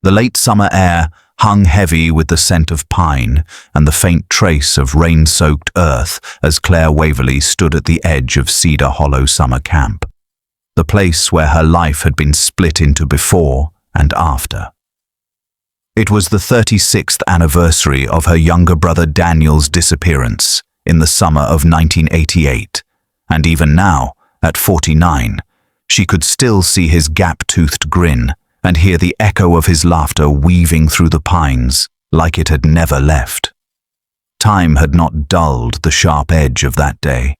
The late summer air hung heavy with the scent of pine and the faint trace of rain-soaked earth as Claire Waverley stood at the edge of Cedar Hollow Summer Camp, the place where her life had been split into before and after. It was the 36th anniversary of her younger brother Daniel's disappearance in the summer of 1988, and even now, at 49, she could still see his gap-toothed grin and hear the echo of his laughter weaving through the pines like it had never left. Time had not dulled the sharp edge of that day,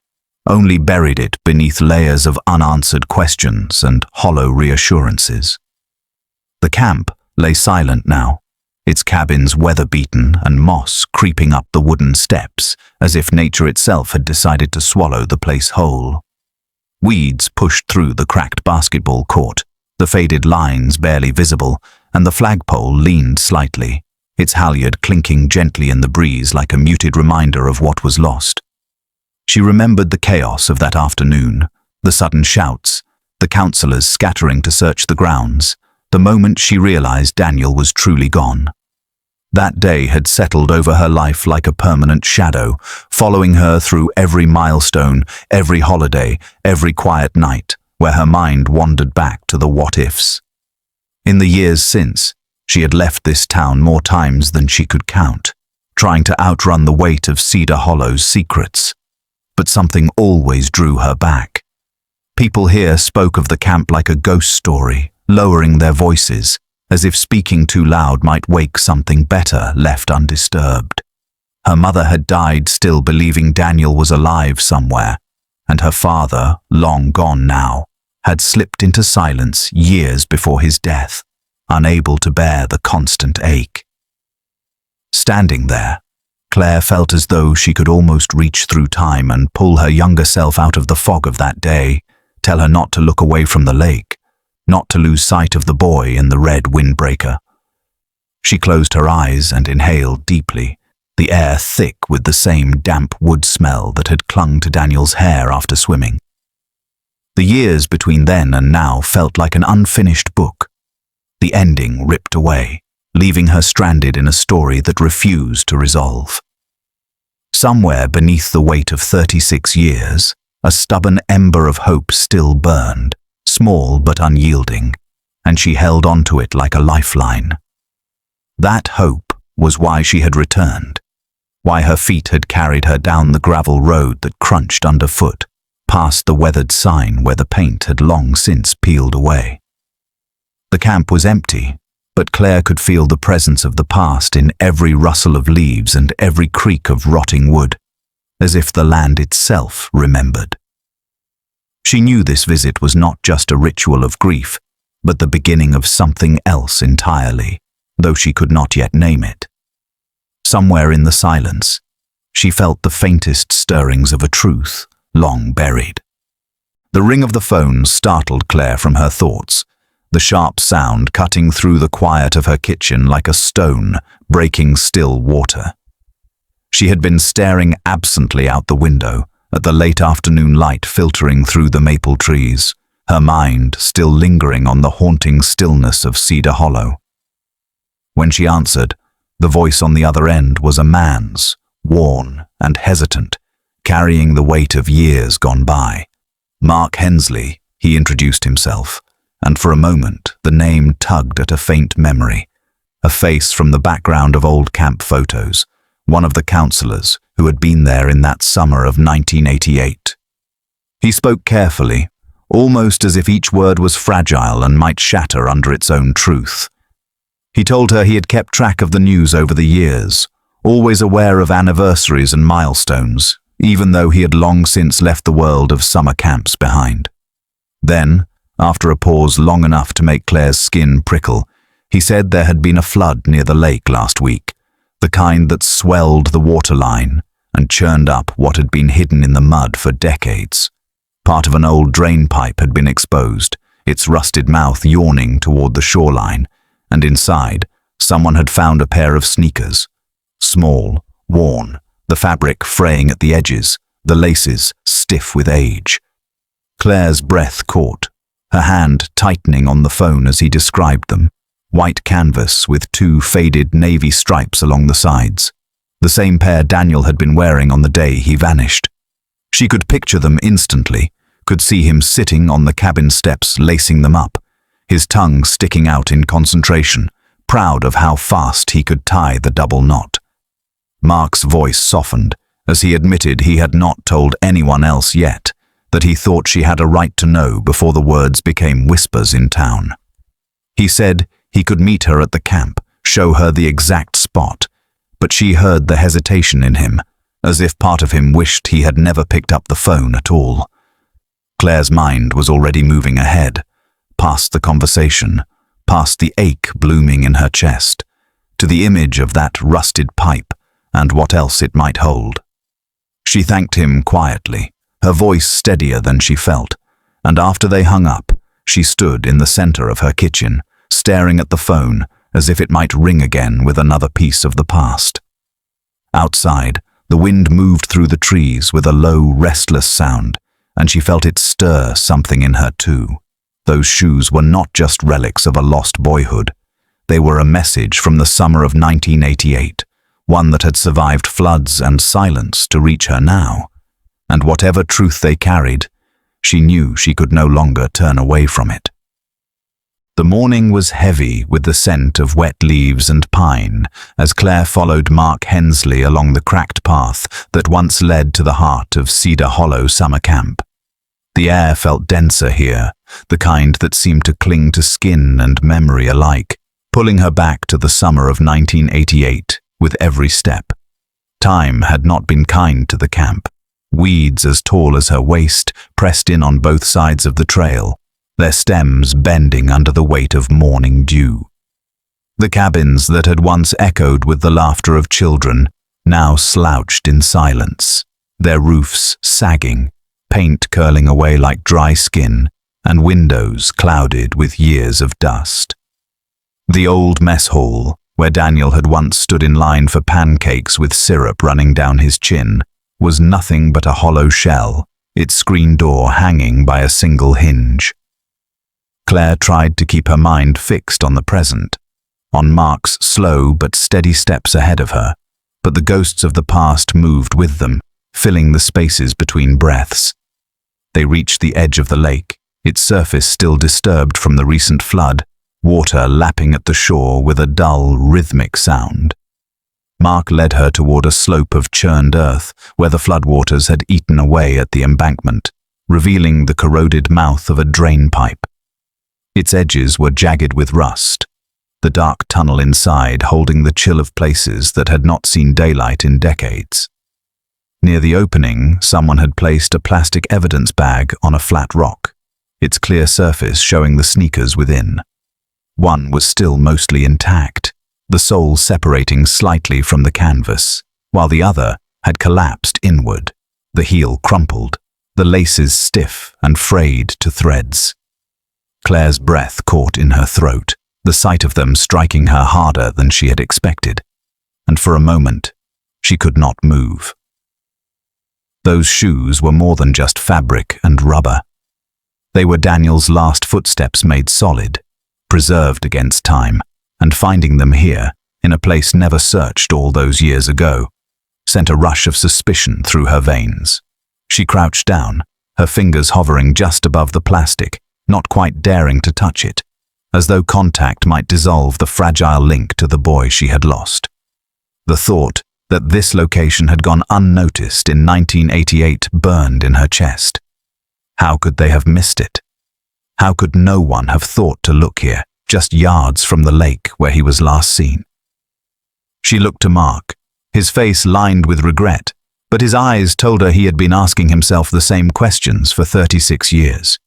only buried it beneath layers of unanswered questions and hollow reassurances. The camp lay silent now, its cabins weather-beaten and moss creeping up the wooden steps as if nature itself had decided to swallow the place whole. Weeds pushed through the cracked basketball court, the faded lines barely visible, and the flagpole leaned slightly, its halyard clinking gently in the breeze like a muted reminder of what was lost. She remembered the chaos of that afternoon, the sudden shouts, the councillors scattering to search the grounds, the moment she realized Daniel was truly gone. That day had settled over her life like a permanent shadow, following her through every milestone, every holiday, every quiet night, where her mind wandered back to the what-ifs. In the years since, she had left this town more times than she could count, trying to outrun the weight of Cedar Hollow's secrets. But something always drew her back. People here spoke of the camp like a ghost story, lowering their voices, as if speaking too loud might wake something better left undisturbed. Her mother had died still believing Daniel was alive somewhere, and her father, long gone now, had slipped into silence years before his death, unable to bear the constant ache. Standing there, Claire felt as though she could almost reach through time and pull her younger self out of the fog of that day, tell her not to look away from the lake, not to lose sight of the boy in the red windbreaker. She closed her eyes and inhaled deeply, the air thick with the same damp wood smell that had clung to Daniel's hair after swimming. The years between then and now felt like an unfinished book, the ending ripped away, leaving her stranded in a story that refused to resolve. Somewhere beneath the weight of 36 years, a stubborn ember of hope still burned, small but unyielding, and she held onto it like a lifeline. That hope was why she had returned, why her feet had carried her down the gravel road that crunched underfoot, past the weathered sign where the paint had long since peeled away. The camp was empty, but Claire could feel the presence of the past in every rustle of leaves and every creak of rotting wood, as if the land itself remembered. She knew this visit was not just a ritual of grief, but the beginning of something else entirely, though she could not yet name it. Somewhere in the silence, she felt the faintest stirrings of a truth long buried. The ring of the phone startled Claire from her thoughts, the sharp sound cutting through the quiet of her kitchen like a stone breaking still water. She had been staring absently out the window at the late afternoon light filtering through the maple trees, her mind still lingering on the haunting stillness of Cedar Hollow. When she answered, the voice on the other end was a man's, worn and hesitant, carrying the weight of years gone by. Mark Hensley, he introduced himself, and for a moment the name tugged at a faint memory, a face from the background of old camp photos, one of the councillors who had been there in that summer of 1988. He spoke carefully, almost as if each word was fragile and might shatter under its own truth. He told her he had kept track of the news over the years, always aware of anniversaries and milestones, even though he had long since left the world of summer camps behind. Then, after a pause long enough to make Claire's skin prickle, he said there had been a flood near the lake last week, the kind that swelled the waterline and churned up what had been hidden in the mud for decades. Part of an old drain pipe had been exposed, its rusted mouth yawning toward the shoreline, and inside, someone had found a pair of sneakers. Small, worn, the fabric fraying at the edges, the laces stiff with age. Claire's breath caught, her hand tightening on the phone as he described them, white canvas with 2 faded navy stripes along the sides, the same pair Daniel had been wearing on the day he vanished. She could picture them instantly, could see him sitting on the cabin steps lacing them up, his tongue sticking out in concentration, proud of how fast he could tie the double knot. Mark's voice softened as he admitted he had not told anyone else yet, that he thought she had a right to know before the words became whispers in town. He said he could meet her at the camp, show her the exact spot, but she heard the hesitation in him, as if part of him wished he had never picked up the phone at all. Claire's mind was already moving ahead, past the conversation, past the ache blooming in her chest, to the image of that rusted pipe and what else it might hold. She thanked him quietly, her voice steadier than she felt, and after they hung up, she stood in the center of her kitchen, staring at the phone as if it might ring again with another piece of the past. Outside, the wind moved through the trees with a low, restless sound, and she felt it stir something in her too. Those shoes were not just relics of a lost boyhood. They were a message from the summer of 1988, one that had survived floods and silence to reach her now. And whatever truth they carried, she knew she could no longer turn away from it. The morning was heavy with the scent of wet leaves and pine as Claire followed Mark Hensley along the cracked path that once led to the heart of Cedar Hollow Summer Camp. The air felt denser here, the kind that seemed to cling to skin and memory alike, pulling her back to the summer of 1988 with every step. Time had not been kind to the camp. Weeds as tall as her waist pressed in on both sides of the trail, their stems bending under the weight of morning dew. The cabins that had once echoed with the laughter of children now slouched in silence, their roofs sagging, paint curling away like dry skin, and windows clouded with years of dust. The old mess hall, where Daniel had once stood in line for pancakes with syrup running down his chin, was nothing but a hollow shell, its screen door hanging by a single hinge. Claire tried to keep her mind fixed on the present, on Mark's slow but steady steps ahead of her, but the ghosts of the past moved with them, filling the spaces between breaths. They reached the edge of the lake, its surface still disturbed from the recent flood, water lapping at the shore with a dull, rhythmic sound. Mark led her toward a slope of churned earth where the floodwaters had eaten away at the embankment, revealing the corroded mouth of a drain pipe. Its edges were jagged with rust, the dark tunnel inside holding the chill of places that had not seen daylight in decades. Near the opening, someone had placed a plastic evidence bag on a flat rock, its clear surface showing the sneakers within. One was still mostly intact, the sole separating slightly from the canvas, while the other had collapsed inward, the heel crumpled, the laces stiff and frayed to threads. Claire's breath caught in her throat, the sight of them striking her harder than she had expected, and for a moment, she could not move. Those shoes were more than just fabric and rubber. They were Daniel's last footsteps made solid, preserved against time, and finding them here, in a place never searched all those years ago, sent a rush of suspicion through her veins. She crouched down, her fingers hovering just above the plastic, not quite daring to touch it, as though contact might dissolve the fragile link to the boy she had lost. The thought that this location had gone unnoticed in 1988 burned in her chest. How could they have missed it? How could no one have thought to look here, just yards from the lake where he was last seen? She looked to Mark, his face lined with regret, but his eyes told her he had been asking himself the same questions for 36 years.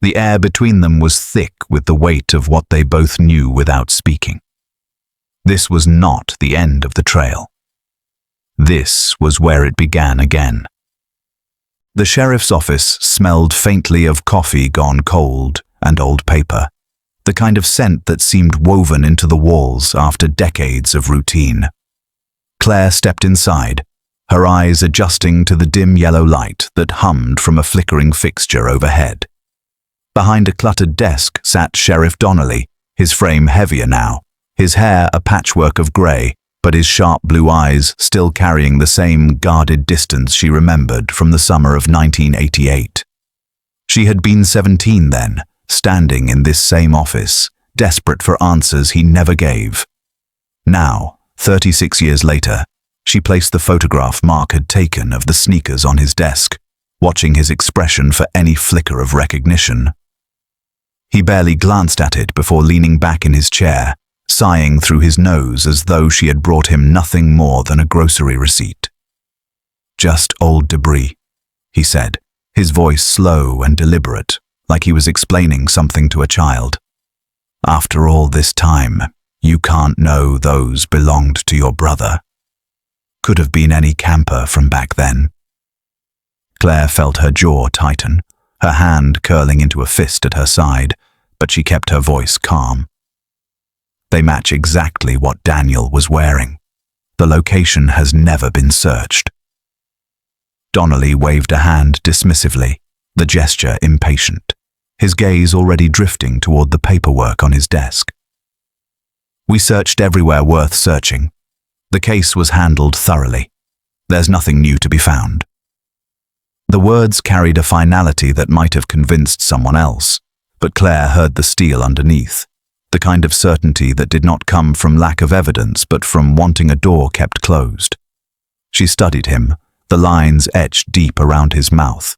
The air between them was thick with the weight of what they both knew without speaking. This was not the end of the trail. This was where it began again. The sheriff's office smelled faintly of coffee gone cold and old paper, the kind of scent that seemed woven into the walls after decades of routine. Claire stepped inside, her eyes adjusting to the dim yellow light that hummed from a flickering fixture overhead. Behind a cluttered desk sat Sheriff Donnelly, his frame heavier now, his hair a patchwork of grey, but his sharp blue eyes still carrying the same guarded distance she remembered from the summer of 1988. She had been 17 then, standing in this same office, desperate for answers he never gave. Now, 36 years later, she placed the photograph Mark had taken of the sneakers on his desk, watching his expression for any flicker of recognition. He barely glanced at it before leaning back in his chair, sighing through his nose as though she had brought him nothing more than a grocery receipt. "Just old debris," he said, his voice slow and deliberate, like he was explaining something to a child. "After all this time, you can't know those belonged to your brother. Could have been any camper from back then." Claire felt her jaw tighten, her hand curling into a fist at her side, but she kept her voice calm. "They match exactly what Daniel was wearing. The location has never been searched." Donnelly waved a hand dismissively, the gesture impatient, his gaze already drifting toward the paperwork on his desk. "We searched everywhere worth searching. The case was handled thoroughly. There's nothing new to be found." The words carried a finality that might have convinced someone else, but Claire heard the steel underneath, the kind of certainty that did not come from lack of evidence but from wanting a door kept closed. She studied him, the lines etched deep around his mouth,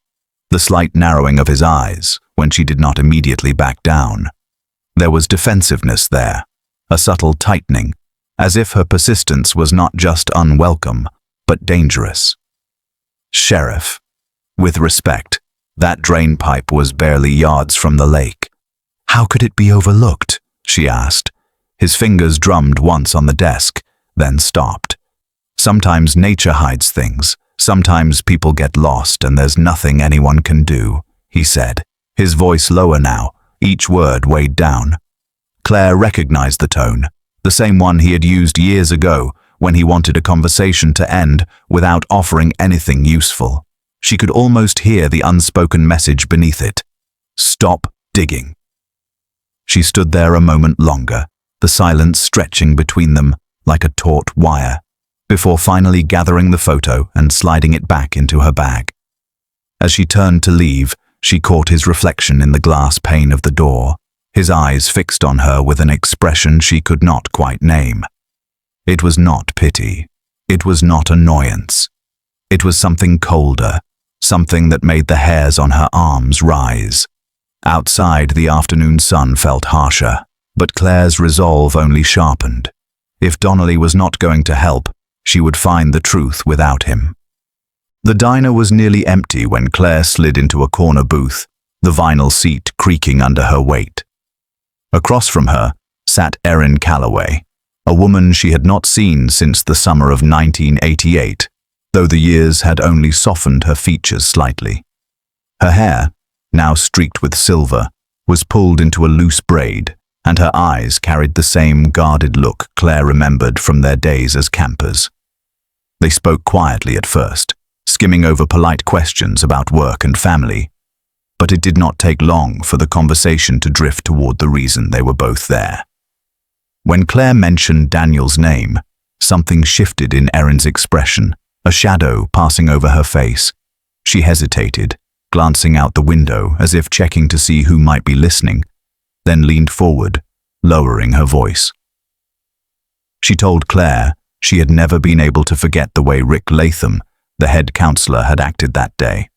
the slight narrowing of his eyes when she did not immediately back down. There was defensiveness there, a subtle tightening, as if her persistence was not just unwelcome, but dangerous. "Sheriff, with respect, that drain pipe was barely yards from the lake. How could it be overlooked?" she asked. His fingers drummed once on the desk, then stopped. "Sometimes nature hides things. Sometimes people get lost and there's nothing anyone can do," he said, his voice lower now, each word weighed down. Claire recognized the tone, the same one he had used years ago when he wanted a conversation to end without offering anything useful. She could almost hear the unspoken message beneath it. "Stop digging." She stood there a moment longer, the silence stretching between them like a taut wire, before finally gathering the photo and sliding it back into her bag. As she turned to leave, she caught his reflection in the glass pane of the door, his eyes fixed on her with an expression she could not quite name. It was not pity. It was not annoyance. It was something colder, something that made the hairs on her arms rise. Outside, the afternoon sun felt harsher, but Claire's resolve only sharpened. If Donnelly was not going to help, she would find the truth without him. The diner was nearly empty when Claire slid into a corner booth, the vinyl seat creaking under her weight. Across from her sat Erin Calloway, a woman she had not seen since the summer of 1988, though the years had only softened her features slightly. Her hair, now streaked with silver, was pulled into a loose braid, and her eyes carried the same guarded look Claire remembered from their days as campers. They spoke quietly at first, skimming over polite questions about work and family, but it did not take long for the conversation to drift toward the reason they were both there. When Claire mentioned Daniel's name, something shifted in Erin's expression, a shadow passing over her face. She hesitated, glancing out the window as if checking to see who might be listening, then leaned forward, lowering her voice. She told Claire she had never been able to forget the way Rick Latham, the head counselor, had acted that day.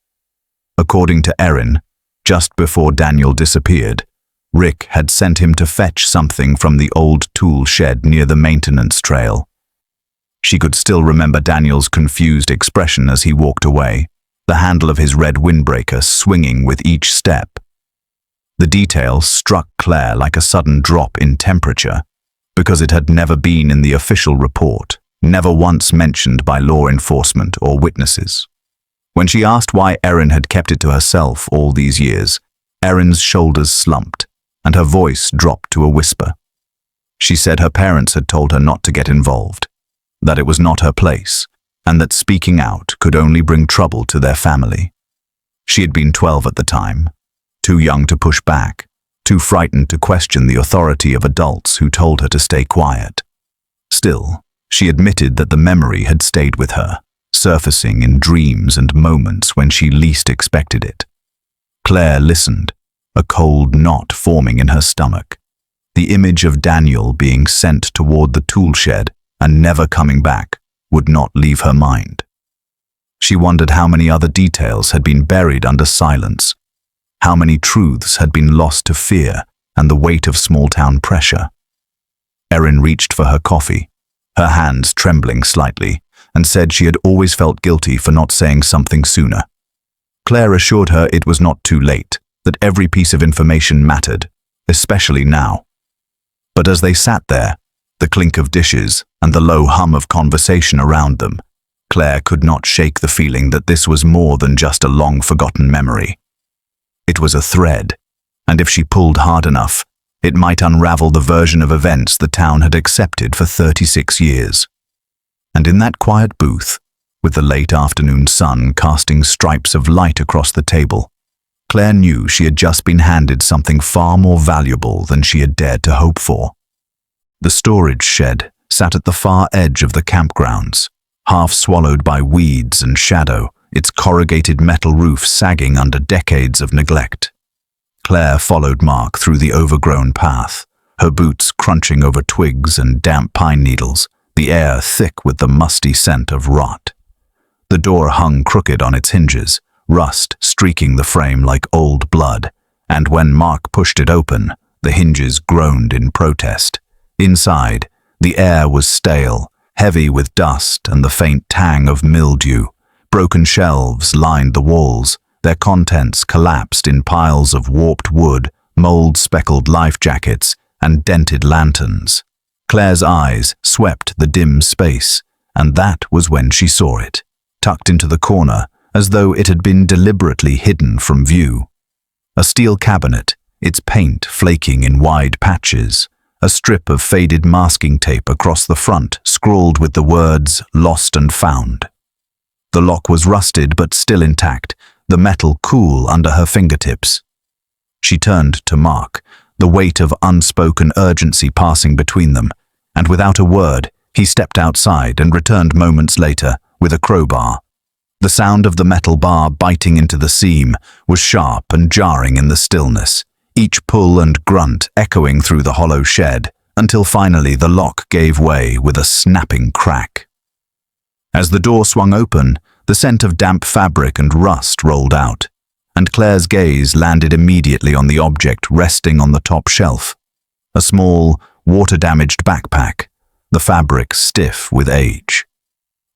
According to Erin, just before Daniel disappeared, Rick had sent him to fetch something from the old tool shed near the maintenance trail. She could still remember Daniel's confused expression as he walked away, the handle of his red windbreaker swinging with each step. The detail struck Claire like a sudden drop in temperature, because it had never been in the official report, never once mentioned by law enforcement or witnesses. When she asked why Erin had kept it to herself all these years, Erin's shoulders slumped, and her voice dropped to a whisper. She said her parents had told her not to get involved, that it was not her place, and that speaking out could only bring trouble to their family. She had been 12 at the time, too young to push back, too frightened to question the authority of adults who told her to stay quiet. Still, she admitted that the memory had stayed with her, surfacing in dreams and moments when she least expected it. Claire listened, a cold knot forming in her stomach. The image of Daniel being sent toward the tool shed and never coming back would not leave her mind. She wondered how many other details had been buried under silence, how many truths had been lost to fear and the weight of small-town pressure. Erin reached for her coffee, her hands trembling slightly, and said she had always felt guilty for not saying something sooner. Claire assured her it was not too late, that every piece of information mattered, especially now. But as they sat there, the clink of dishes and the low hum of conversation around them, Claire could not shake the feeling that this was more than just a long-forgotten memory. It was a thread, and if she pulled hard enough, it might unravel the version of events the town had accepted for 36 years. And in that quiet booth, with the late afternoon sun casting stripes of light across the table, Claire knew she had just been handed something far more valuable than she had dared to hope for. The storage shed sat at the far edge of the campgrounds, half swallowed by weeds and shadow, its corrugated metal roof sagging under decades of neglect. Claire followed Mark through the overgrown path, her boots crunching over twigs and damp pine needles, the air thick with the musty scent of rot. The door hung crooked on its hinges, rust streaking the frame like old blood, and when Mark pushed it open, the hinges groaned in protest. Inside, the air was stale, heavy with dust and the faint tang of mildew. Broken shelves lined the walls, their contents collapsed in piles of warped wood, mold-speckled life jackets, and dented lanterns. Claire's eyes swept the dim space, and that was when she saw it, tucked into the corner, as though it had been deliberately hidden from view. A steel cabinet, its paint flaking in wide patches, a strip of faded masking tape across the front scrawled with the words "Lost and Found." The lock was rusted but still intact, the metal cool under her fingertips. She turned to Mark, the weight of unspoken urgency passing between them, and without a word, he stepped outside and returned moments later with a crowbar. The sound of the metal bar biting into the seam was sharp and jarring in the stillness, each pull and grunt echoing through the hollow shed, until finally the lock gave way with a snapping crack. As the door swung open, the scent of damp fabric and rust rolled out, and Claire's gaze landed immediately on the object resting on the top shelf, a small, water-damaged backpack, the fabric stiff with age.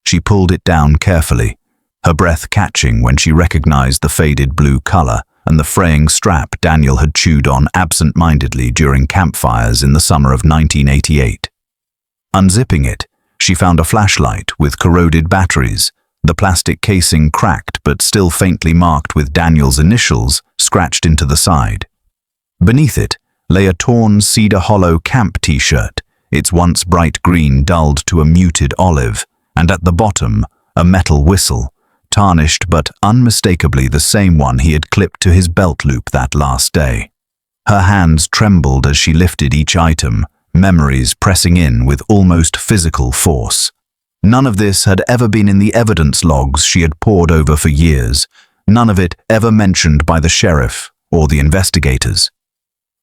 She pulled it down carefully, her breath catching when she recognized the faded blue color and the fraying strap Daniel had chewed on absent-mindedly during campfires in the summer of 1988. Unzipping it, she found a flashlight with corroded batteries, the plastic casing cracked but still faintly marked with Daniel's initials scratched into the side. Beneath it lay a torn Cedar Hollow camp t-shirt, its once bright green dulled to a muted olive, and at the bottom, a metal whistle, tarnished but unmistakably the same one he had clipped to his belt loop that last day. Her hands trembled as she lifted each item, memories pressing in with almost physical force. None of this had ever been in the evidence logs she had pored over for years, none of it ever mentioned by the sheriff or the investigators.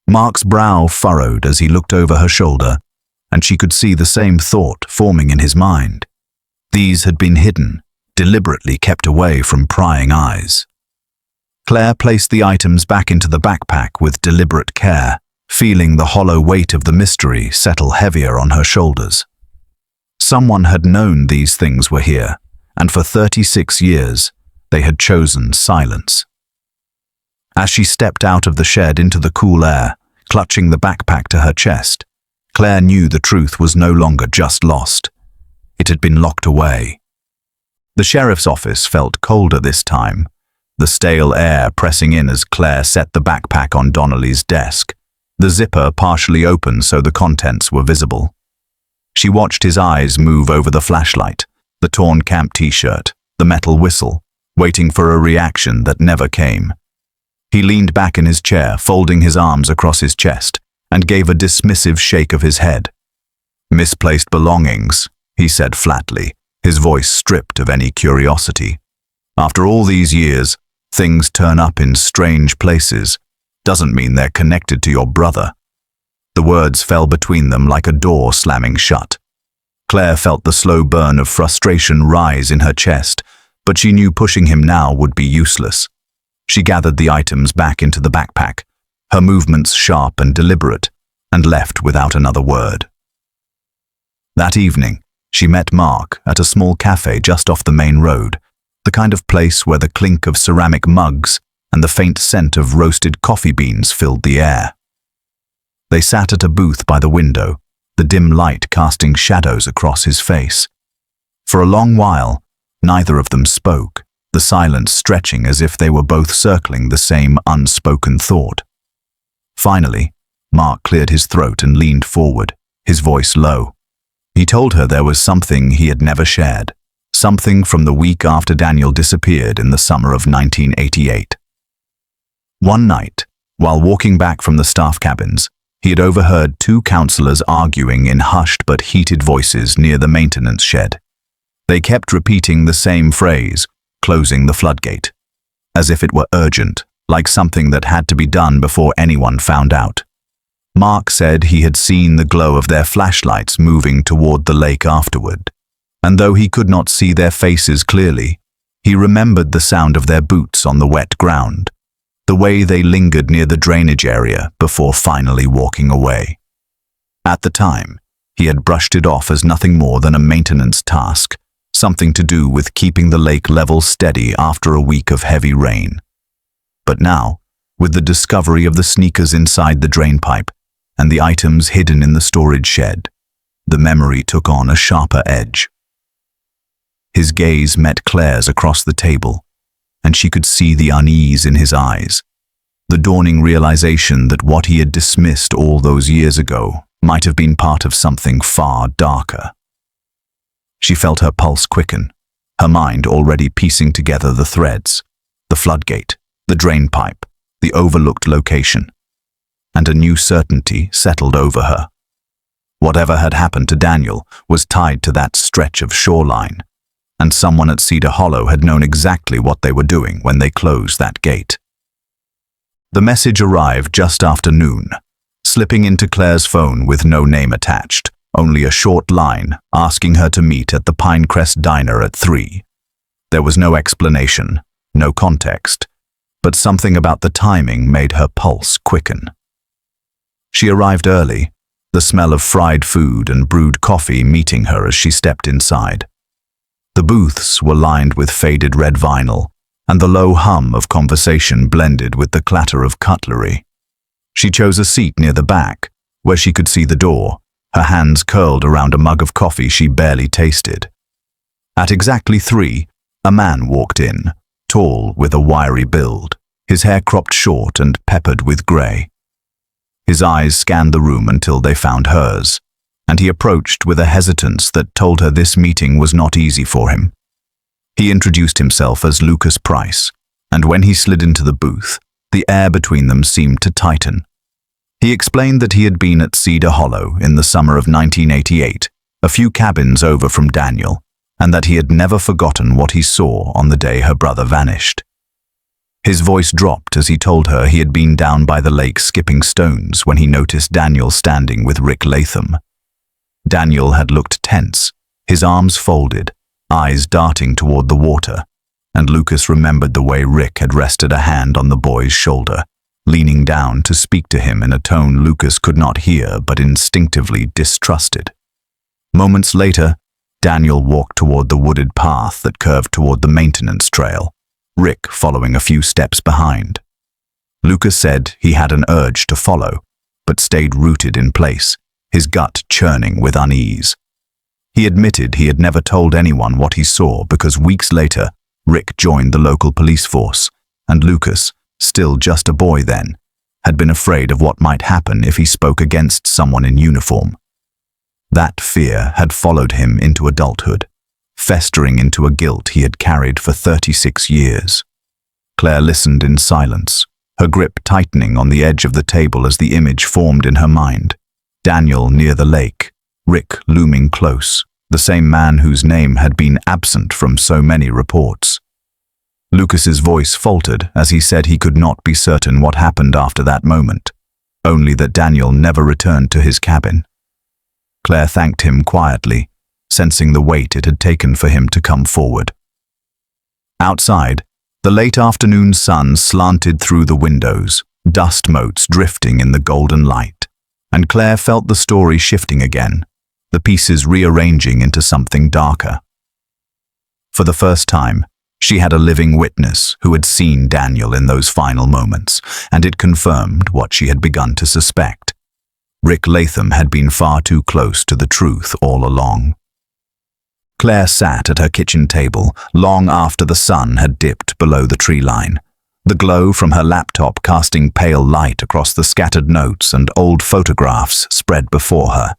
Mark's brow furrowed as he looked over her shoulder, and she could see the same thought forming in his mind. These had been hidden, deliberately kept away from prying eyes. Claire placed the items back into the backpack with deliberate care, feeling the hollow weight of the mystery settle heavier on her shoulders. Someone had known these things were here, and for 36 years, they had chosen silence. As she stepped out of the shed into the cool air, clutching the backpack to her chest, Claire knew the truth was no longer just lost. It had been locked away. The sheriff's office felt colder this time, the stale air pressing in as Claire set the backpack on Donnelly's desk, the zipper partially open so the contents were visible. She watched his eyes move over the flashlight, the torn camp t-shirt, the metal whistle, waiting for a reaction that never came. He leaned back in his chair, folding his arms across his chest, and gave a dismissive shake of his head. "Misplaced belongings," he said flatly, his voice stripped of any curiosity. "After all these years, things turn up in strange places. Doesn't mean they're connected to your brother." The words fell between them like a door slamming shut. Claire felt the slow burn of frustration rise in her chest, but she knew pushing him now would be useless. She gathered the items back into the backpack, her movements sharp and deliberate, and left without another word. That evening, she met Mark at a small cafe just off the main road, the kind of place where the clink of ceramic mugs and the faint scent of roasted coffee beans filled the air. They sat at a booth by the window, the dim light casting shadows across his face. For a long while, neither of them spoke, the silence stretching as if they were both circling the same unspoken thought. Finally, Mark cleared his throat and leaned forward, his voice low. He told her there was something he had never shared, something from the week after Daniel disappeared in the summer of 1988. One night, while walking back from the staff cabins, he had overheard two counselors arguing in hushed but heated voices near the maintenance shed. They kept repeating the same phrase, closing the floodgate, as if it were urgent, like something that had to be done before anyone found out. Mark said he had seen the glow of their flashlights moving toward the lake afterward, and though he could not see their faces clearly, he remembered the sound of their boots on the wet ground, the way they lingered near the drainage area before finally walking away. At the time, he had brushed it off as nothing more than a maintenance task, something to do with keeping the lake level steady after a week of heavy rain. But now, with the discovery of the sneakers inside the drainpipe and the items hidden in the storage shed, the memory took on a sharper edge. His gaze met Claire's across the table, and she could see the unease in his eyes, the dawning realization that what he had dismissed all those years ago might have been part of something far darker. She felt her pulse quicken, her mind already piecing together the threads, the floodgate, the drain pipe, the overlooked location, and a new certainty settled over her. Whatever had happened to Daniel was tied to that stretch of shoreline, and someone at Cedar Hollow had known exactly what they were doing when they closed that gate. The message arrived just after noon, slipping into Claire's phone with no name attached, only a short line asking her to meet at the Pinecrest Diner at 3. There was no explanation, no context, but something about the timing made her pulse quicken. She arrived early, the smell of fried food and brewed coffee meeting her as she stepped inside. The booths were lined with faded red vinyl, and the low hum of conversation blended with the clatter of cutlery. She chose a seat near the back, where she could see the door, her hands curled around a mug of coffee she barely tasted. At exactly 3, a man walked in, tall with a wiry build, his hair cropped short and peppered with grey. His eyes scanned the room until they found hers, and he approached with a hesitance that told her this meeting was not easy for him. He introduced himself as Lucas Price, and when he slid into the booth, the air between them seemed to tighten. He explained that he had been at Cedar Hollow in the summer of 1988, a few cabins over from Daniel, and that he had never forgotten what he saw on the day her brother vanished. His voice dropped as he told her he had been down by the lake skipping stones when he noticed Daniel standing with Rick Latham. Daniel had looked tense, his arms folded, eyes darting toward the water, and Lucas remembered the way Rick had rested a hand on the boy's shoulder, leaning down to speak to him in a tone Lucas could not hear but instinctively distrusted. Moments later, Daniel walked toward the wooded path that curved toward the maintenance trail, Rick following a few steps behind. Lucas said he had an urge to follow, but stayed rooted in place, his gut churning with unease. He admitted he had never told anyone what he saw because weeks later, Rick joined the local police force, and Lucas, still just a boy then, had been afraid of what might happen if he spoke against someone in uniform. That fear had followed him into adulthood, festering into a guilt he had carried for 36 years. Claire listened in silence, her grip tightening on the edge of the table as the image formed in her mind. Daniel near the lake, Rick looming close, the same man whose name had been absent from so many reports. Lucas's voice faltered as he said he could not be certain what happened after that moment, only that Daniel never returned to his cabin. Claire thanked him quietly, sensing the weight it had taken for him to come forward. Outside, the late afternoon sun slanted through the windows, dust motes drifting in the golden light, and Claire felt the story shifting again, the pieces rearranging into something darker. For the first time, she had a living witness who had seen Daniel in those final moments, and it confirmed what she had begun to suspect. Rick Latham had been far too close to the truth all along. Claire sat at her kitchen table long after the sun had dipped below the tree line, the glow from her laptop casting pale light across the scattered notes and old photographs spread before her.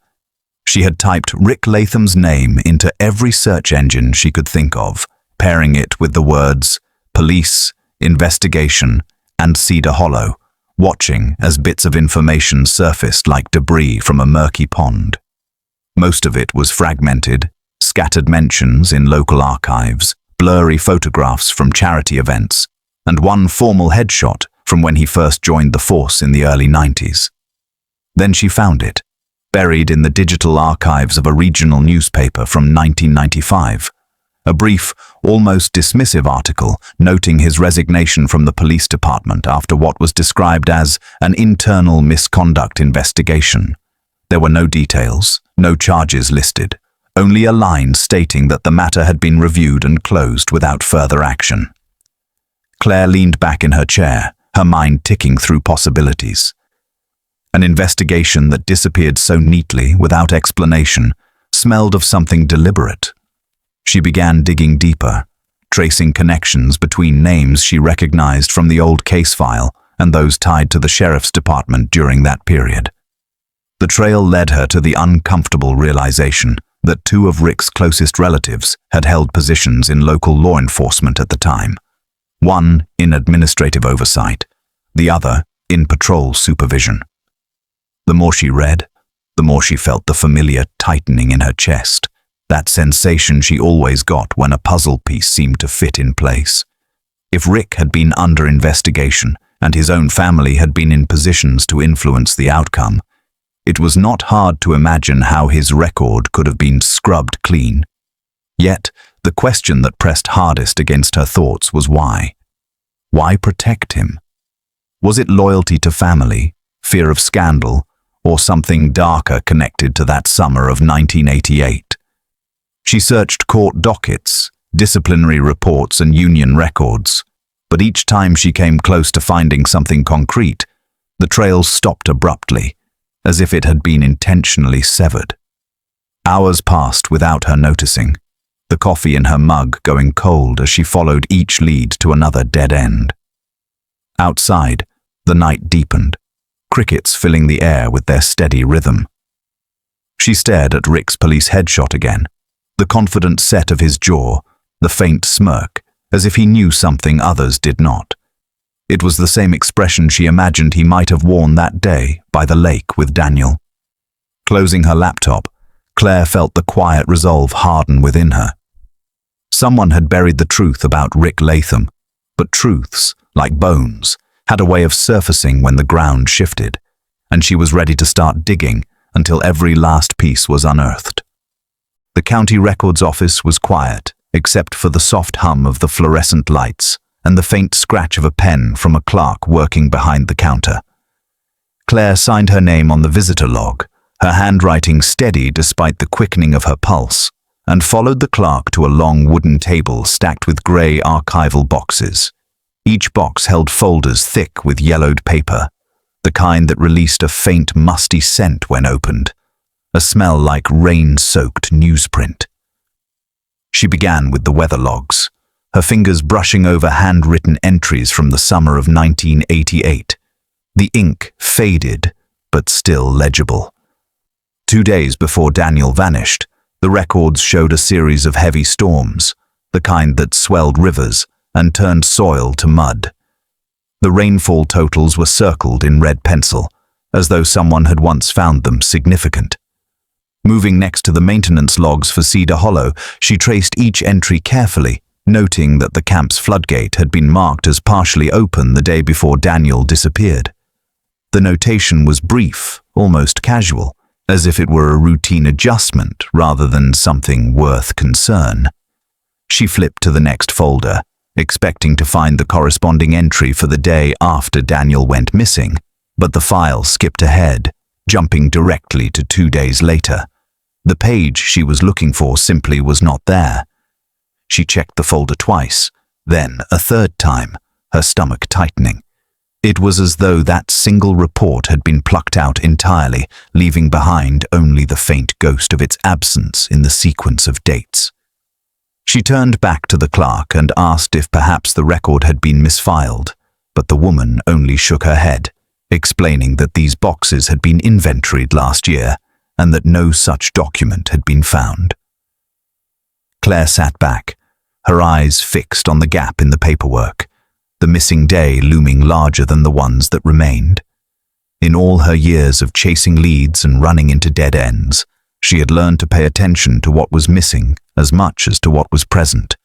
She had typed Rick Latham's name into every search engine she could think of, pairing it with the words police, investigation, and Cedar Hollow, watching as bits of information surfaced like debris from a murky pond. Most of it was fragmented, scattered mentions in local archives, blurry photographs from charity events, and one formal headshot from when he first joined the force in the early 90s. Then she found it, buried in the digital archives of a regional newspaper from 1995. A brief, almost dismissive article noting his resignation from the police department after what was described as an internal misconduct investigation. There were no details, no charges listed, only a line stating that the matter had been reviewed and closed without further action. Claire leaned back in her chair, her mind ticking through possibilities. An investigation that disappeared so neatly, without explanation, smelled of something deliberate. She began digging deeper, tracing connections between names she recognized from the old case file and those tied to the sheriff's department during that period. The trail led her to the uncomfortable realization that two of Rick's closest relatives had held positions in local law enforcement at the time, one in administrative oversight, the other in patrol supervision. The more she read, the more she felt the familiar tightening in her chest, that sensation she always got when a puzzle piece seemed to fit in place. If Rick had been under investigation and his own family had been in positions to influence the outcome, it was not hard to imagine how his record could have been scrubbed clean. Yet, the question that pressed hardest against her thoughts was why? Why protect him? Was it loyalty to family, fear of scandal, or something darker connected to that summer of 1988? She searched court dockets, disciplinary reports, and union records, but each time she came close to finding something concrete, the trail stopped abruptly, as if it had been intentionally severed. Hours passed without her noticing, the coffee in her mug going cold as she followed each lead to another dead end. Outside, the night deepened, crickets filling the air with their steady rhythm. She stared at Rick's police headshot again, the confident set of his jaw, the faint smirk, as if he knew something others did not. It was the same expression she imagined he might have worn that day by the lake with Daniel. Closing her laptop, Claire felt the quiet resolve harden within her. Someone had buried the truth about Rick Latham, but truths, like bones, had a way of surfacing when the ground shifted, and she was ready to start digging until every last piece was unearthed. The county records office was quiet, except for the soft hum of the fluorescent lights and the faint scratch of a pen from a clerk working behind the counter. Claire signed her name on the visitor log, her handwriting steady despite the quickening of her pulse, and followed the clerk to a long wooden table stacked with grey archival boxes. Each box held folders thick with yellowed paper, the kind that released a faint musty scent when opened, a smell like rain-soaked newsprint. She began with the weather logs, her fingers brushing over handwritten entries from the summer of 1988. The ink faded, but still legible. 2 days before Daniel vanished, the records showed a series of heavy storms, the kind that swelled rivers and turned soil to mud. The rainfall totals were circled in red pencil, as though someone had once found them significant. Moving next to the maintenance logs for Cedar Hollow, she traced each entry carefully, noting that the camp's floodgate had been marked as partially open the day before Daniel disappeared. The notation was brief, almost casual, as if it were a routine adjustment rather than something worth concern. She flipped to the next folder, expecting to find the corresponding entry for the day after Daniel went missing, but the file skipped ahead, jumping directly to 2 days later. The page she was looking for simply was not there. She checked the folder twice, then a third time, her stomach tightening. It was as though that single report had been plucked out entirely, leaving behind only the faint ghost of its absence in the sequence of dates. She turned back to the clerk and asked if perhaps the record had been misfiled, but the woman only shook her head, explaining that these boxes had been inventoried last year and that no such document had been found. Claire sat back, her eyes fixed on the gap in the paperwork, the missing day looming larger than the ones that remained. In all her years of chasing leads and running into dead ends, she had learned to pay attention to what was missing as much as to what was present.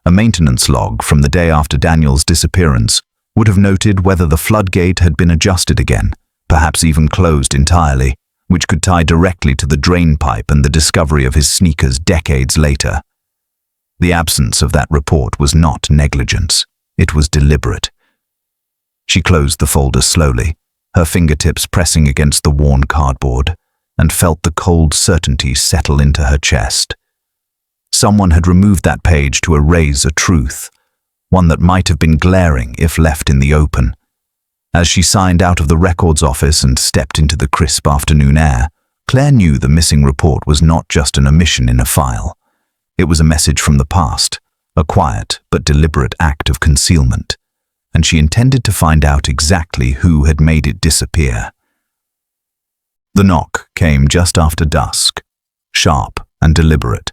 A maintenance log from the day after Daniel's disappearance would have noted whether the floodgate had been adjusted again, perhaps even closed entirely, which could tie directly to the drain pipe and the discovery of his sneakers decades later. The absence of that report was not negligence. It was deliberate. She closed the folder slowly, her fingertips pressing against the worn cardboard, and felt the cold certainty settle into her chest. Someone had removed that page to erase a truth, one that might have been glaring if left in the open. As she signed out of the records office and stepped into the crisp afternoon air, Claire knew the missing report was not just an omission in a file. It was a message from the past, a quiet but deliberate act of concealment, and she intended to find out exactly who had made it disappear. The knock came just after dusk, sharp and deliberate,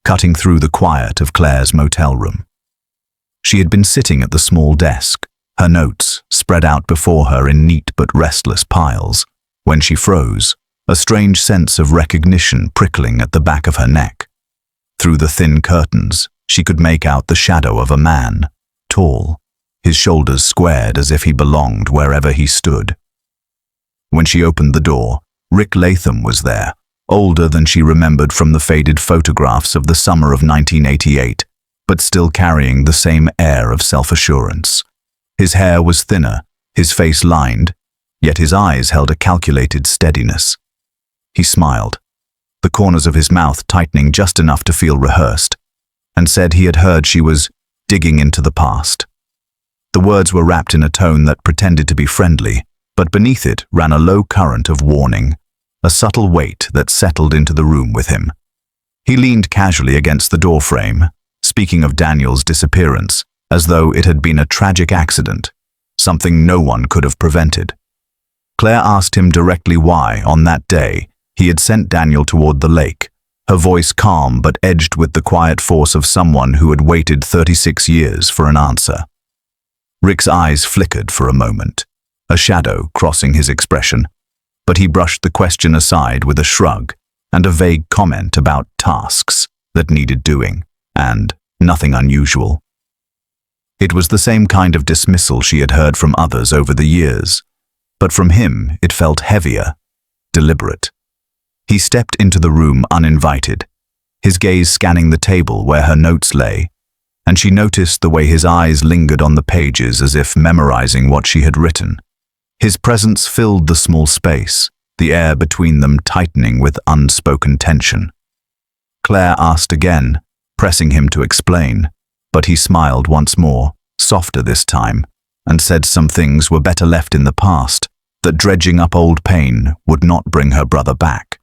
cutting through the quiet of Claire's motel room. She had been sitting at the small desk, her notes spread out before her in neat but restless piles, when she froze, a strange sense of recognition prickling at the back of her neck. Through the thin curtains, she could make out the shadow of a man, tall, his shoulders squared as if he belonged wherever he stood. When she opened the door, Rick Latham was there, older than she remembered from the faded photographs of the summer of 1988, but still carrying the same air of self-assurance. His hair was thinner, his face lined, yet his eyes held a calculated steadiness. He smiled, the corners of his mouth tightening just enough to feel rehearsed, and said he had heard she was digging into the past. The words were wrapped in a tone that pretended to be friendly, but beneath it ran a low current of warning, a subtle weight that settled into the room with him. He leaned casually against the doorframe, speaking of Daniel's disappearance, as though it had been a tragic accident, something no one could have prevented. Claire asked him directly why, on that day, he had sent Daniel toward the lake, her voice calm but edged with the quiet force of someone who had waited 36 years for an answer. Rick's eyes flickered for a moment, a shadow crossing his expression, but he brushed the question aside with a shrug and a vague comment about tasks that needed doing, and nothing unusual. It was the same kind of dismissal she had heard from others over the years, but from him it felt heavier, deliberate. He stepped into the room uninvited, his gaze scanning the table where her notes lay, and she noticed the way his eyes lingered on the pages as if memorizing what she had written. His presence filled the small space, the air between them tightening with unspoken tension. Claire asked again, pressing him to explain, but he smiled once more, softer this time, and said some things were better left in the past, that dredging up old pain would not bring her brother back.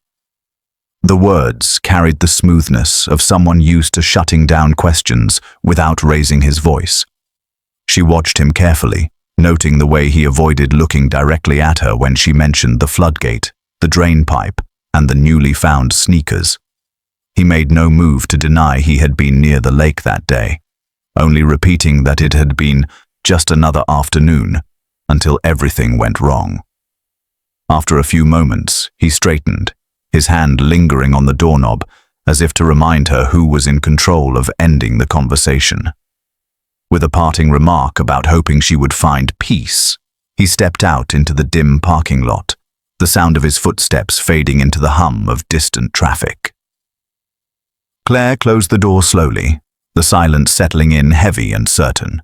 The words carried the smoothness of someone used to shutting down questions without raising his voice. She watched him carefully, noting the way he avoided looking directly at her when she mentioned the floodgate, the drain pipe, and the newly found sneakers. He made no move to deny he had been near the lake that day, only repeating that it had been just another afternoon, until everything went wrong. After a few moments, he straightened, his hand lingering on the doorknob, as if to remind her who was in control of ending the conversation. With a parting remark about hoping she would find peace, he stepped out into the dim parking lot, the sound of his footsteps fading into the hum of distant traffic. Claire closed the door slowly, the silence settling in heavy and certain.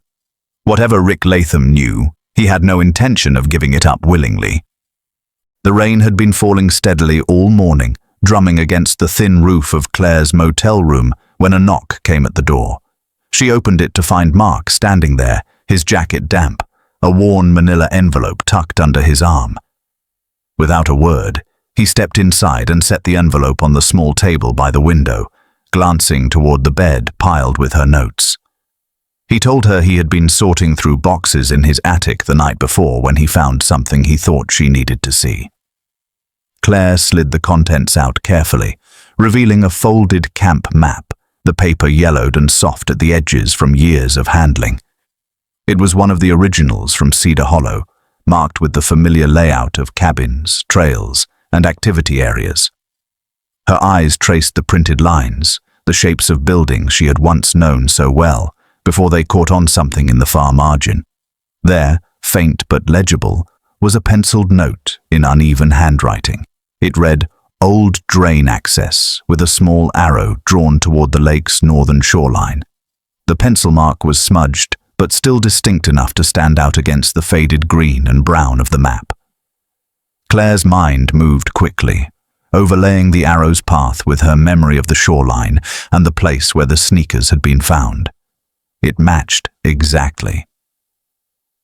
Whatever Rick Latham knew, he had no intention of giving it up willingly. The rain had been falling steadily all morning, drumming against the thin roof of Claire's motel room when a knock came at the door. She opened it to find Mark standing there, his jacket damp, a worn manila envelope tucked under his arm. Without a word, he stepped inside and set the envelope on the small table by the window, glancing toward the bed piled with her notes. He told her he had been sorting through boxes in his attic the night before when he found something he thought she needed to see. Claire slid the contents out carefully, revealing a folded camp map, the paper yellowed and soft at the edges from years of handling. It was one of the originals from Cedar Hollow, marked with the familiar layout of cabins, trails, and activity areas. Her eyes traced the printed lines, the shapes of buildings she had once known so well, before they caught on something in the far margin. There, faint but legible, was a penciled note in uneven handwriting. It read, "Old drain access," with a small arrow drawn toward the lake's northern shoreline. The pencil mark was smudged, but still distinct enough to stand out against the faded green and brown of the map. Claire's mind moved quickly, overlaying the arrow's path with her memory of the shoreline and the place where the sneakers had been found. It matched exactly.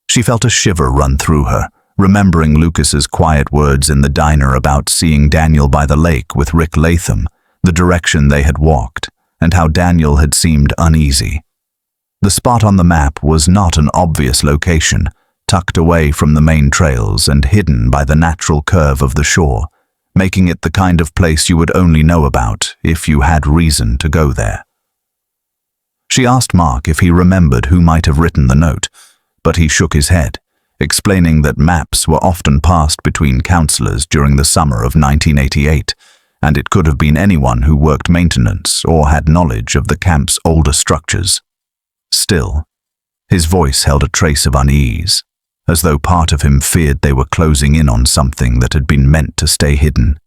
She felt a shiver run through her, remembering Lucas's quiet words in the diner about seeing Daniel by the lake with Rick Latham, the direction they had walked, and how Daniel had seemed uneasy. The spot on the map was not an obvious location, tucked away from the main trails and hidden by the natural curve of the shore, making it the kind of place you would only know about if you had reason to go there. She asked Mark if he remembered who might have written the note, but he shook his head, explaining that maps were often passed between counselors during the summer of 1988, and it could have been anyone who worked maintenance or had knowledge of the camp's older structures. Still, his voice held a trace of unease, as though part of him feared they were closing in on something that had been meant to stay hidden.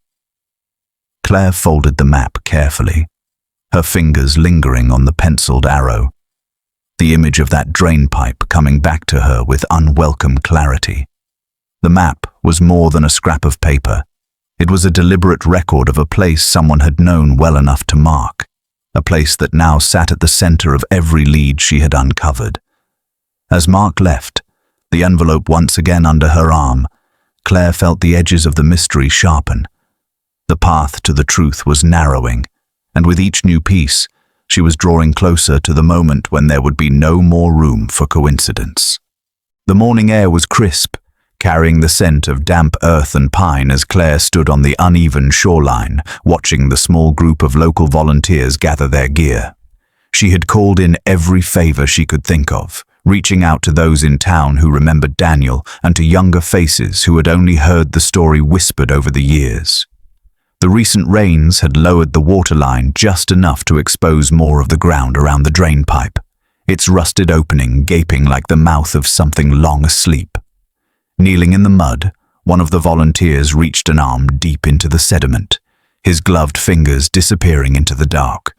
Claire folded the map carefully, her fingers lingering on the penciled arrow, the image of that drain pipe coming back to her with unwelcome clarity. The map was more than a scrap of paper. It was a deliberate record of a place someone had known well enough to mark, a place that now sat at the center of every lead she had uncovered. As Mark left, the envelope once again under her arm, Claire felt the edges of the mystery sharpen. The path to the truth was narrowing, and with each new piece, she was drawing closer to the moment when there would be no more room for coincidence. The morning air was crisp, carrying the scent of damp earth and pine as Claire stood on the uneven shoreline, watching the small group of local volunteers gather their gear. She had called in every favor she could think of, reaching out to those in town who remembered Daniel and to younger faces who had only heard the story whispered over the years. The recent rains had lowered the waterline just enough to expose more of the ground around the drain pipe, its rusted opening gaping like the mouth of something long asleep. Kneeling in the mud, one of the volunteers reached an arm deep into the sediment, his gloved fingers disappearing into the dark.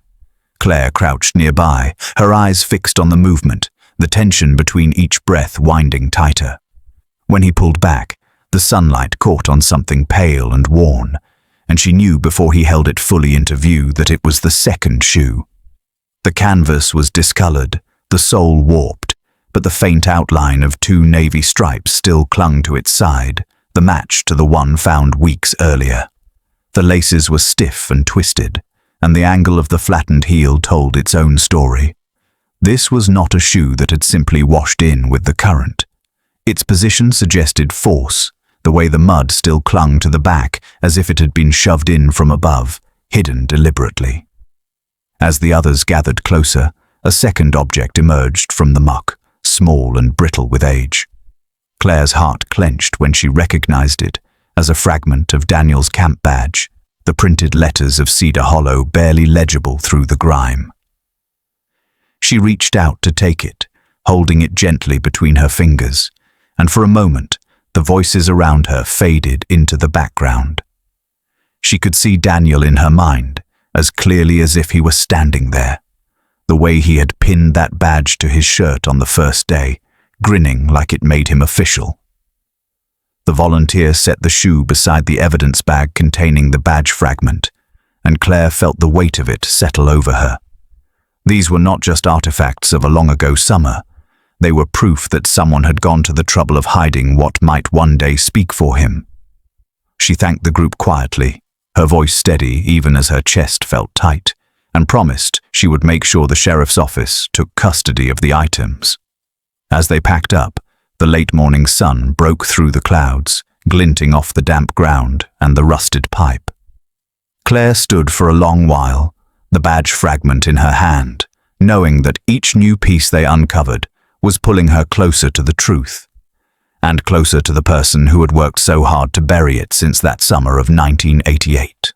Claire crouched nearby, her eyes fixed on the movement, the tension between each breath winding tighter. When he pulled back, the sunlight caught on something pale and worn, and she knew before he held it fully into view that it was the second shoe. The canvas was discolored, the sole warped, but the faint outline of 2 navy stripes still clung to its side, the match to the one found weeks earlier. The laces were stiff and twisted, and the angle of the flattened heel told its own story. This was not a shoe that had simply washed in with the current. Its position suggested force, the way the mud still clung to the back as if it had been shoved in from above, hidden deliberately. As the others gathered closer, a second object emerged from the muck, small and brittle with age. Claire's heart clenched when she recognized it as a fragment of Daniel's camp badge, the printed letters of Cedar Hollow barely legible through the grime. She reached out to take it, holding it gently between her fingers, and for a moment, the voices around her faded into the background. She could see Daniel in her mind, as clearly as if he were standing there, the way he had pinned that badge to his shirt on the first day, grinning like it made him official. The volunteer set the shoe beside the evidence bag containing the badge fragment, and Claire felt the weight of it settle over her. These were not just artifacts of a long-ago summer. They were proof that someone had gone to the trouble of hiding what might one day speak for him. She thanked the group quietly, her voice steady even as her chest felt tight, and promised she would make sure the sheriff's office took custody of the items. As they packed up, the late morning sun broke through the clouds, glinting off the damp ground and the rusted pipe. Claire stood for a long while, the badge fragment in her hand, knowing that each new piece they uncovered was pulling her closer to the truth, and closer to the person who had worked so hard to bury it since that summer of 1988.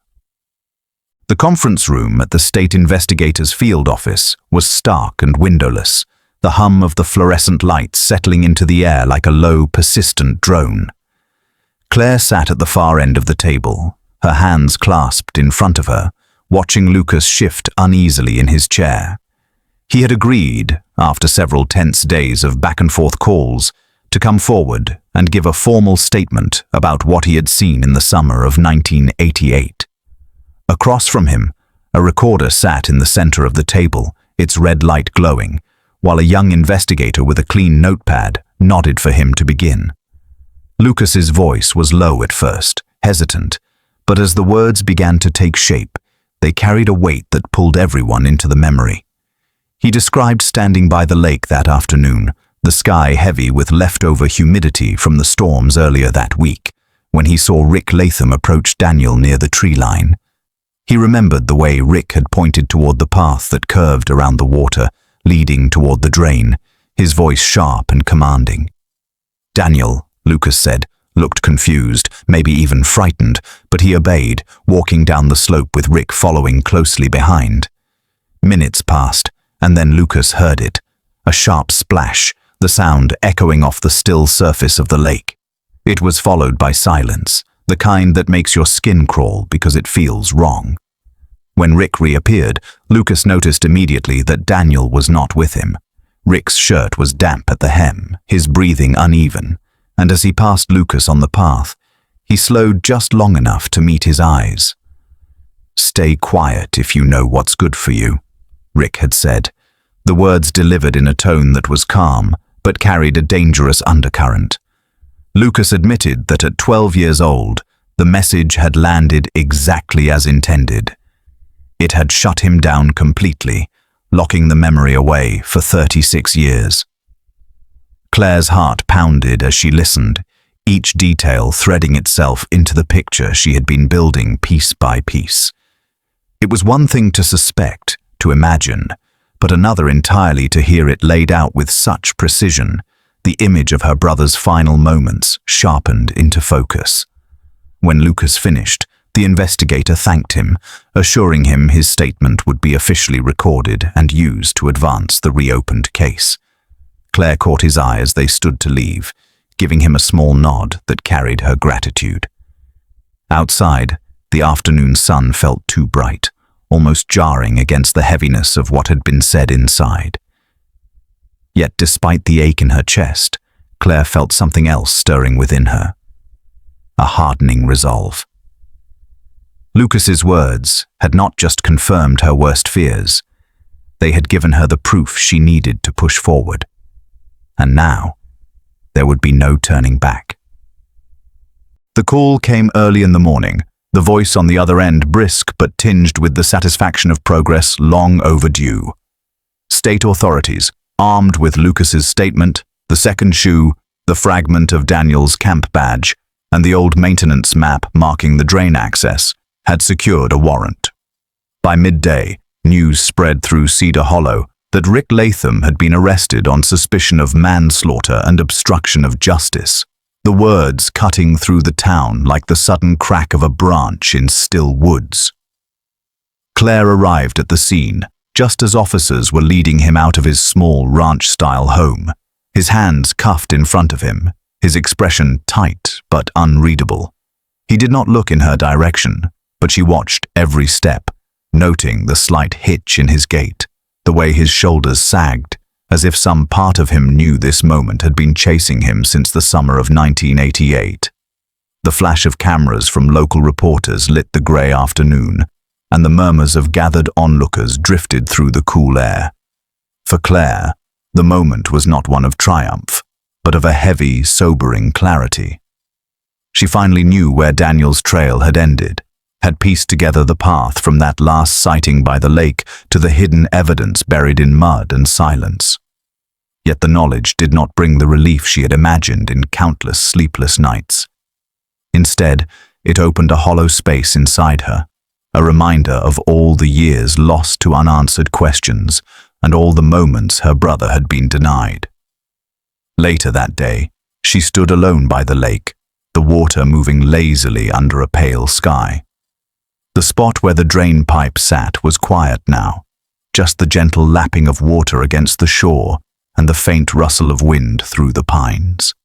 The conference room at the state investigator's field office was stark and windowless, the hum of the fluorescent lights settling into the air like a low, persistent drone. Claire sat at the far end of the table, her hands clasped in front of her, watching Lucas shift uneasily in his chair. He had agreed, after several tense days of back-and-forth calls, to come forward and give a formal statement about what he had seen in the summer of 1988. Across from him, a recorder sat in the center of the table, its red light glowing, while a young investigator with a clean notepad nodded for him to begin. Lucas's voice was low at first, hesitant, but as the words began to take shape, they carried a weight that pulled everyone into the memory. He described standing by the lake that afternoon, the sky heavy with leftover humidity from the storms earlier that week, when he saw Rick Latham approach Daniel near the tree line. He remembered the way Rick had pointed toward the path that curved around the water, leading toward the drain, his voice sharp and commanding. Daniel, Lucas said, looked confused, maybe even frightened, but he obeyed, walking down the slope with Rick following closely behind. Minutes passed, and then Lucas heard it, a sharp splash, the sound echoing off the still surface of the lake. It was followed by silence, the kind that makes your skin crawl because it feels wrong. When Rick reappeared, Lucas noticed immediately that Daniel was not with him. Rick's shirt was damp at the hem, his breathing uneven, and as he passed Lucas on the path, he slowed just long enough to meet his eyes. "Stay quiet if you know what's good for you," Rick had said, the words delivered in a tone that was calm, but carried a dangerous undercurrent. Lucas admitted that at 12 years old, the message had landed exactly as intended. It had shut him down completely, locking the memory away for 36 years. Claire's heart pounded as she listened, each detail threading itself into the picture she had been building piece by piece. It was one thing to suspect, to imagine, but another entirely to hear it laid out with such precision, the image of her brother's final moments sharpened into focus. When Lucas finished, the investigator thanked him, assuring him his statement would be officially recorded and used to advance the reopened case. Claire caught his eye as they stood to leave, giving him a small nod that carried her gratitude. Outside, the afternoon sun felt too bright, almost jarring against the heaviness of what had been said inside. Yet despite the ache in her chest, Claire felt something else stirring within her. A hardening resolve. Lucas's words had not just confirmed her worst fears, they had given her the proof she needed to push forward. And now, there would be no turning back. The call came early in the morning, the voice on the other end brisk but tinged with the satisfaction of progress long overdue. State authorities, armed with Lucas's statement, the second shoe, the fragment of Daniel's camp badge, and the old maintenance map marking the drain access, had secured a warrant. By midday, news spread through Cedar Hollow that Rick Latham had been arrested on suspicion of manslaughter and obstruction of justice, the words cutting through the town like the sudden crack of a branch in still woods. Claire arrived at the scene, just as officers were leading him out of his small ranch-style home, his hands cuffed in front of him, his expression tight but unreadable. He did not look in her direction, but she watched every step, noting the slight hitch in his gait, the way his shoulders sagged, as if some part of him knew this moment had been chasing him since the summer of 1988. The flash of cameras from local reporters lit the grey afternoon, and the murmurs of gathered onlookers drifted through the cool air. For Claire, the moment was not one of triumph, but of a heavy, sobering clarity. She finally knew where Daniel's trail had ended, had pieced together the path from that last sighting by the lake to the hidden evidence buried in mud and silence. Yet the knowledge did not bring the relief she had imagined in countless sleepless nights. Instead, it opened a hollow space inside her, a reminder of all the years lost to unanswered questions and all the moments her brother had been denied. Later that day, she stood alone by the lake, the water moving lazily under a pale sky. The spot where the drain pipe sat was quiet now, just the gentle lapping of water against the shore and the faint rustle of wind through the pines.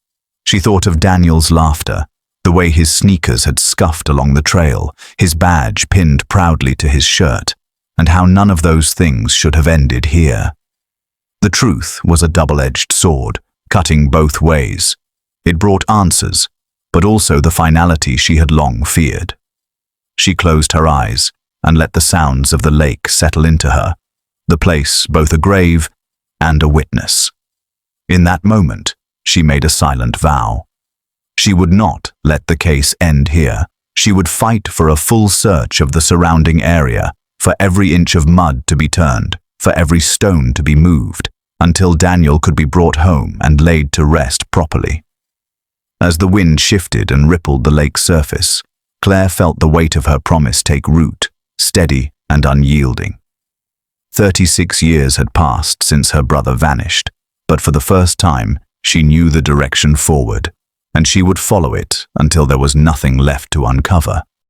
She thought of Daniel's laughter, the way his sneakers had scuffed along the trail, his badge pinned proudly to his shirt, and how none of those things should have ended here. The truth was a double-edged sword, cutting both ways. It brought answers, but also the finality she had long feared. She closed her eyes and let the sounds of the lake settle into her, the place both a grave and a witness. In that moment, she made a silent vow. She would not let the case end here. She would fight for a full search of the surrounding area, for every inch of mud to be turned, for every stone to be moved, until Daniel could be brought home and laid to rest properly. As the wind shifted and rippled the lake's surface, Claire felt the weight of her promise take root, steady and unyielding. 36 years had passed since her brother vanished, but for the first time, she knew the direction forward, and she would follow it until there was nothing left to uncover.